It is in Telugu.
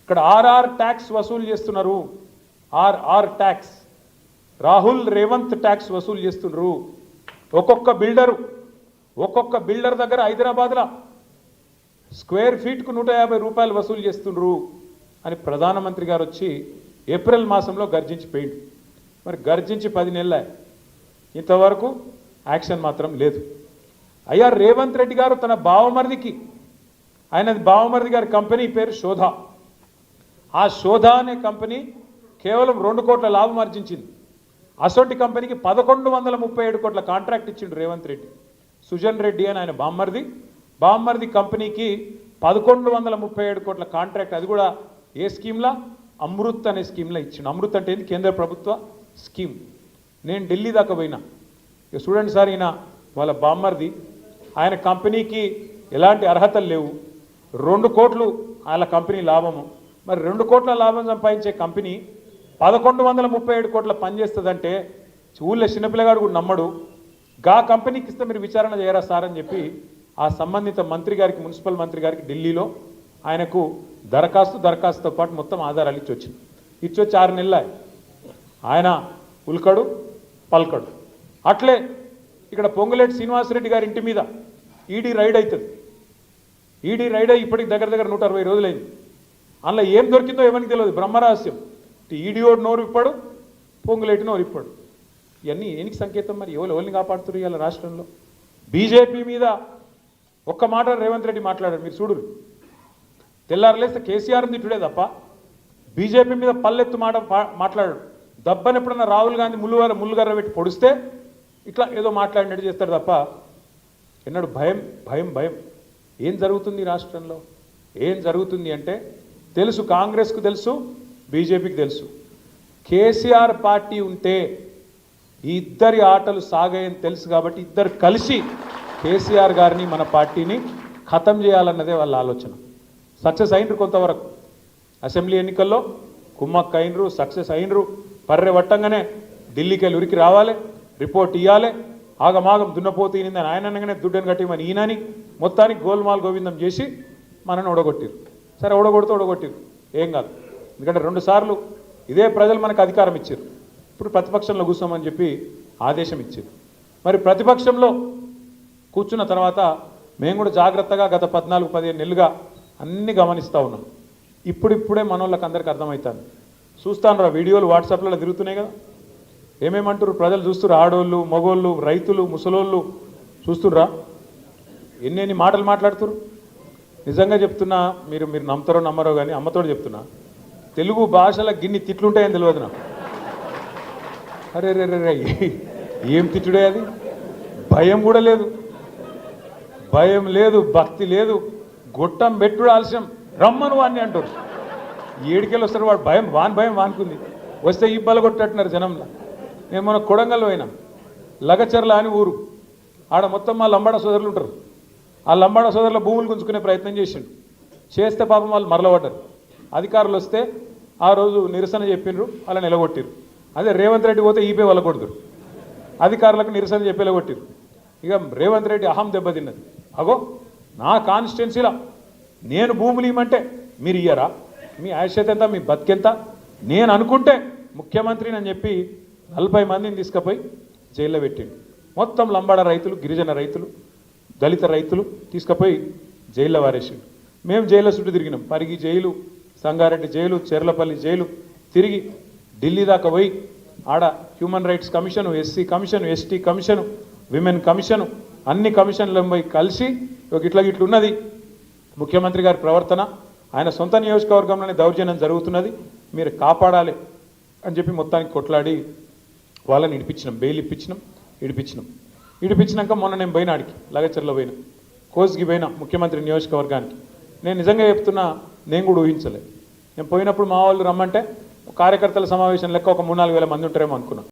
ఇక్కడ ఆర్ఆర్ ట్యాక్స్ వసూలు చేస్తున్నారు. RR tax, Rahul Revanth tax వసూలు చేస్తున్నారు. ఒక్కొక్క బిల్డర్ దగ్గర హైదరాబాద్లో స్క్వేర్ ఫీట్కు 150 రూపాయలు వసూలు చేస్తున్నారు అని ప్రధానమంత్రి గారు వచ్చి ఏప్రిల్ మాసంలో గర్జించిపోయింది. మరి గర్జించి 10 నెలలే, ఇంతవరకు యాక్షన్ మాత్రం లేదు. అయ్యా రేవంత్ రెడ్డి గారు తన బావమరిదికి, బావమరిది గారి కంపెనీ పేరు శోధ, ఆ శోధ అనే కంపెనీ కేవలం 2 కోట్ల లాభం ఆర్జించింది. అసొంటి కంపెనీకి 1137 కోట్ల కాంట్రాక్ట్ ఇచ్చిండు రేవంత్ రెడ్డి. సుజన్ రెడ్డి అని ఆయన బామ్మర్ది కంపెనీకి 1137 కోట్ల కాంట్రాక్ట్, అది కూడా ఏ స్కీమ్లా, అమృత్ అనే స్కీమ్లో ఇచ్చిండు. అమృత్ అంటే ఏంది? కేంద్ర ప్రభుత్వ స్కీమ్. నేను ఢిల్లీ దాకా పోయినా, ఇక చూడండి సార్, ఈయన వాళ్ళ బామ్మర్ది, ఆయన కంపెనీకి ఎలాంటి అర్హతలు లేవు, 2 కోట్లు వాళ్ళ కంపెనీ లాభము. మరి 2 కోట్ల లాభం సంపాదించే కంపెనీ 1137 కోట్ల పనిచేస్తుందంటే ఊళ్ళో చిన్నపిల్లగాడు కూడా నమ్మడు. గా కంపెనీకి ఇస్తే మీరు విచారణ చేయరా సార్ అని చెప్పి ఆ సంబంధిత మంత్రి గారికి, మున్సిపల్ మంత్రి గారికి ఢిల్లీలో ఆయనకు దరఖాస్తుతో పాటు మొత్తం ఆధారాలు ఇచ్చొచ్చి 6 నెలలు ఆయన ఉల్కడు పల్కడు. అట్లే ఇక్కడ పొంగులేటి శ్రీనివాసరెడ్డి గారి ఇంటి మీద ఈడీ రైడ్ అవుతుంది. ఈడీ రైడ్ అయ్యి ఇప్పటికి దగ్గర 160 రోజులైంది. అందులో ఏం దొరికిందో ఎవరికి తెలియదు, బ్రహ్మరహస్యం. ఈడీఓడు నోరు ఇప్పాడు, పొంగులేటి నోరు ఇప్పాడు. ఇవన్నీ ఏనికి సంకేతం? మరి ఎవరిని కాపాడుతున్నారు ఇవాళ రాష్ట్రంలో? బీజేపీ మీద ఒక్క మాట రేవంత్ రెడ్డి మాట్లాడారు, మీరు చూడు. తెల్లారలేస్తే కేసీఆర్ని తిట్టుడే తప్ప బీజేపీ మీద పల్లెత్తు మాట్లాడాడు. దబ్బని ఎప్పుడన్నా రాహుల్ గాంధీ ముళ్ళుగర్ర పెట్టి పొడిస్తే ఇట్లా ఏదో మాట్లాడినట్టు చేస్తాడు తప్ప ఎన్నడు భయం. ఏం జరుగుతుంది రాష్ట్రంలో? ఏం జరుగుతుంది అంటే తెలుసు, కాంగ్రెస్కు తెలుసు, బీజేపీకి తెలుసు. కేసీఆర్ పార్టీ ఉంటే ఈ ఇద్దరి ఆటలు సాగాయని తెలుసు కాబట్టి ఇద్దరు కలిసి కేసీఆర్ గారిని, మన పార్టీని ఖతం చేయాలన్నదే వాళ్ళ ఆలోచన. సక్సెస్ అయినరు కొంతవరకు, అసెంబ్లీ ఎన్నికల్లో కుమ్మక్క అయినరు, సక్సెస్ అయినరు. పర్రె వట్టంగానే ఢిల్లీకి వెళ్ళి ఉరికి రావాలి, రిపోర్ట్ ఇవ్వాలి, ఆగమాగం దున్నపోతు ఈనిందని ఆయన అనగానే దుడ్డని కట్టిమని ఈయనని మొత్తానికి గోల్మాల్ గోవిందం చేసి మనని ఓడగొట్టిరు. సరే ఓడగొట్టిరు, ఏం కాదు. ఎందుకంటే 2 సార్లు ఇదే ప్రజలు మనకు అధికారం ఇచ్చారు. ఇప్పుడు ప్రతిపక్షంలో కూర్చోమని చెప్పి ఆదేశం ఇచ్చారు. మరి ప్రతిపక్షంలో కూర్చున్న తర్వాత మేము కూడా జాగ్రత్తగా గత 14-15 నెలలుగా అన్నీ గమనిస్తూ ఉన్నాం. ఇప్పుడిప్పుడే మనోళ్ళకి అందరికీ అర్థమవుతుంది. చూస్తాను రా, వీడియోలు వాట్సాప్లలో తిరుగుతున్నాయి కదా, ఏమేమంటారు ప్రజలు చూస్తున్నారు. ఆడోళ్ళు, మగోళ్ళు, రైతులు, ముసలోళ్ళు చూస్తుర్రా, ఎన్ని మాటలు మాట్లాడుతున్నారు. నిజంగా చెప్తున్నా, మీరు నమ్ముతారో నమ్మరో కానీ అమ్మతోడు చెప్తున్నా, తెలుగు భాషలో గిన్ని తిట్లుంటాయని తెలియదు నాకు. అరే రే ఏం తిట్టుడే అది? భయం కూడా లేదు, భక్తి లేదు. గొట్టం పెట్టుడు ఆలస్యం, రమ్మను వాడిని అంటారు. ఏడికెళ్ళి వస్తారు వాడు, భయం వానుకుంది. వస్తే ఈ బలగొట్టట్టున్నారు జనంలో. నేను మన కొడంగల్ పోయినా, లగచర్ల అని ఊరు, ఆడ మొత్తం మా లంబాడ సోదరులు ఉంటారు. ఆ లంబాడ సోదరుల భూములు గుంజుకునే ప్రయత్నం చేస్తే పాపం వాళ్ళు మరలబడ్డారు. అధికారులు వస్తే ఆ రోజు నిరసన చెప్పిండ్రు, అలా నిలగొట్టిరు. అదే రేవంత్ రెడ్డి పోతే ఈపే వాళ్ళ కొడుతురు, అధికారులకు నిరసన చెప్పి నిలగొట్టిరు. ఇక రేవంత్ రెడ్డి అహం దెబ్బతిన్నది. అగో నా కాన్స్టిట్యున్సీలో నేను భూములు ఇవ్వమంటే మీరు ఇయ్యరా? మీ ఆయుష్యత ఎంత, మీ బతికెంత? నేను అనుకుంటే ముఖ్యమంత్రిని అని చెప్పి 40 మందిని తీసుకుపోయి జైల్లో పెట్టిండు. మొత్తం లంబాడ రైతులు, గిరిజన రైతులు, దళిత రైతులు తీసుకుపోయి జైల్లో వారేసిండు. మేము జైల్లో చుట్టూ తిరిగినాం. Parigi jail, Sangareddy jail, Cherlapalli jail తిరిగి ఢిల్లీ దాకా పోయి ఆడ human rights commission, SC commission, ST commission, women commission, అన్ని కమిషన్లను పోయి కలిసి ఇట్లున్నది ముఖ్యమంత్రి గారి ప్రవర్తన, ఆయన సొంత నియోజకవర్గంలోనే దౌర్జన్యం జరుగుతున్నది, మీరు కాపాడాలి అని చెప్పి మొత్తానికి కొట్లాడి వాళ్ళని ఇడిపించినాం. బెయిల్ ఇడిపించినాక మొన్న నేను పోయినా, ఆడికి లగచర్లో పోయినా, కోస్గి పోయినా, ముఖ్యమంత్రి నియోజకవర్గానికి. నేను నిజంగా చెప్తున్నా, నేను కూడా ఊహించలేదు. నేను పోయినప్పుడు మా వాళ్ళు రమ్మంటే కార్యకర్తల సమావేశం లెక్క ఒక 3-4 వేల మంది ఉంటారేమో అనుకున్నాను.